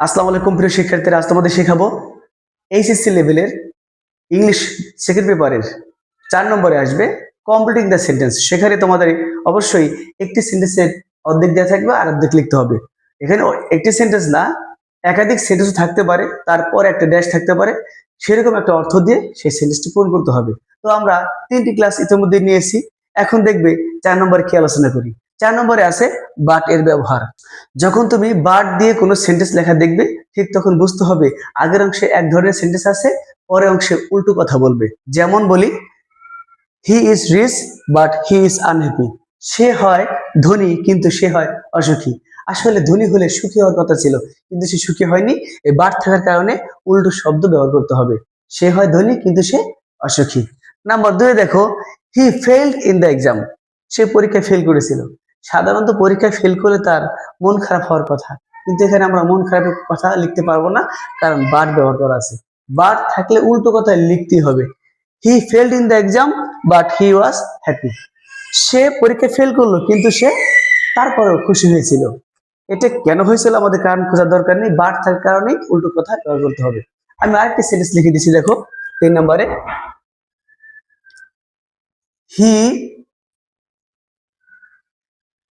আসসালামু আলাইকুম প্রিয় শিক্ষার্থীরা, আজ তোমাদের শেখাবো এইচএসসি লেভেলের ইংলিশ সেকেন্ড পেপারের 4 নম্বরে আসবে কমপ্লিটিং দ্য সেন্টেন্স। সেখানে তোমাদের অবশ্যই একটি সেন্টেন্সের অর্ধেক দেওয়া থাকবে আর অর্ধেক লিখতে হবে। এখানে একটি সেন্টেন্স না, একাধিক সেন্টেন্স থাকতে পারে, তারপর একটা ড্যাশ থাকতে পারে, সেরকম একটা অর্থ দিয়ে সেই সেন্টেন্সটি পূরণ করতে হবে। তো আমরা 3টি ক্লাস ইতিমধ্যে নিয়েছি। এখন দেখবে 4 নম্বরে কি আলোচনা করি। 4 নম্বরে আছে বাট এর ব্যবহার। যখন তুমি বাট দিয়ে কোনো সেন্টেন্স লেখা দেখবে, ঠিক তখন বুঝতে হবে আগের অংশে এক ধরনের সেন্টেন্স আছে, পরের অংশে উল্টো কথা বলবে। যেমন বলি, he is rich but he is unhappy. সে হয় ধনী কিন্তু সে হয় অসুখী। আসলে ধনী হলে সুখী হওয়ার কথা ছিল, কিন্তু সে সুখী হয়নি। এই বাট থাকার কারণে উল্টো শব্দ ব্যবহার করতে হবে। সে হয় ধনী কিন্তু সে অসুখী। নাম্বার 2 দেখো, হি ফেইলড ইন দ্য এক্সাম। সে পরীক্ষায় ফেল করেছিল। সাধারণত পরীক্ষায় ফেল করলে তার মন খারাপ হওয়ার কথা, কিন্তু এখানে আমরা মন খারাপের কথা লিখতে পারবো না, কারণ বাট ব্যবহার করা আছে। বাট থাকলে উল্টো কথা লিখতেই হবে। He failed in the exam but he was happy. সে পরীক্ষায় ফেল করলো কিন্তু সে তারপরেও খুশি হয়েছিল। এটা কেন হয়েছিল আমাদের কারণ খোঁজার দরকার নেই, বাট থাকার কারণেই উল্টো কথা ব্যবহার করতে হবে। আমি আরেকটি সেন্টেন্স লিখে দিচ্ছি, দেখো 3 নম্বরে, হি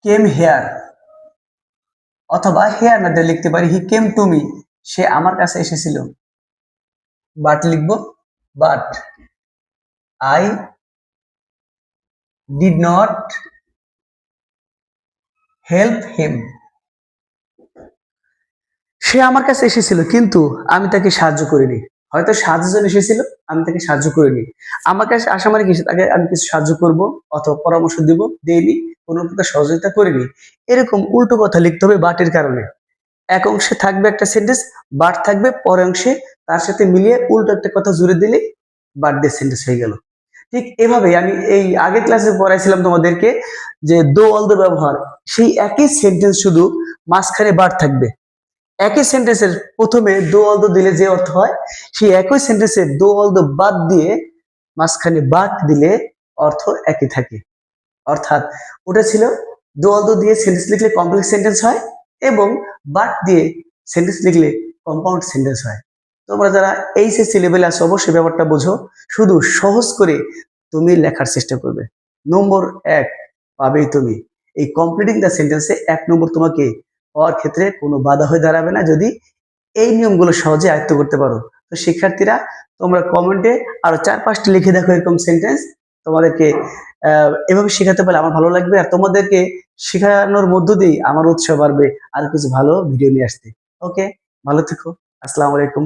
কেম হেয়ার, অথবা হেয়ার না দিয়ে লিখতে পারি হি কেম টু মি। সে আমার কাছে এসেছিল। বাট লিখবো, but I did not help him. সে আমার কাছে এসেছিল কিন্তু আমি তাকে সাহায্য করিনি। হয়তো সাহায্যের জন্য এসেছিল, আমি তাকে সাহায্য করিনি। আমার কাছে আসা মানে কি, তাকে আমি কিছু সাহায্য করব অথবা পরামর্শ দিব, দেইনি, কোনো প্রকার সহযোগিতা করিনি। এরকম উল্টো কথা লিখতে হবে বাটের কারণে। এক অংশে থাকবে একটা সেন্টেন্স, বাট থাকবে, পরের অংশে তার সাথে মিলিয়ে উল্টো একটা কথা জুড়ে দিলে বাট দিয়ে সেন্টেন্স হয়ে গেল। ঠিক এভাবে আমি এই আগের ক্লাসে পড়াইছিলাম তোমাদেরকে যে দো অল দো ব্যবহার। সেই একই সেন্টেন্স, শুধু মাঝখানে বাট থাকবে। একই সেন্টেন্সের প্রথমে দো অল দো দিলে যে অর্থ হয়, সেই একই সেন্টেন্সে দো অল দো বাদ দিয়ে মাঝখানে বাট দিলে অর্থ একই থাকে। অর্থাৎ ওটা ছিল দো অল দো দিয়ে সেন্টেন্স লিখলে কমপ্লেক্স সেন্টেন্স হয়, এবং বাট দিয়ে সেন্টেন্স লিখলে কম্পাউন্ড সেন্টেন্স হয়। তোমরা যারা এইচএসসি লেভেলে আছো অবশ্যই ব্যাপারটা বোঝো। শুধু সহজ করে তুমি লেখার চেষ্টা করবে, নম্বর 1 পাবেই তুমি। এই কমপ্লিটিং দ্য সেন্টেন্সে 1 নম্বর তোমাকে পাওয়ার ক্ষেত্রে কোনো বাধা হয়ে দাঁড়াবে না, যদি এই নিয়মগুলো সহজে আয়ত্ত করতে পারো। তো শিক্ষার্থীরা, তোমরা কমেন্টে আরো 4-5টি লিখে দেখো এরকম সেন্টেন্স। তোমাদেরকে এভাবে শেখাতে পারলে আমার ভালো লাগবে, আর তোমাদেরকে শেখানোর মধ্য দিয়ে আমার উৎসাহ বাড়বে আর কিছু ভালো ভিডিও নিয়ে আসতে। ওকে, ভালো থেকো। আসসালামু আলাইকুম।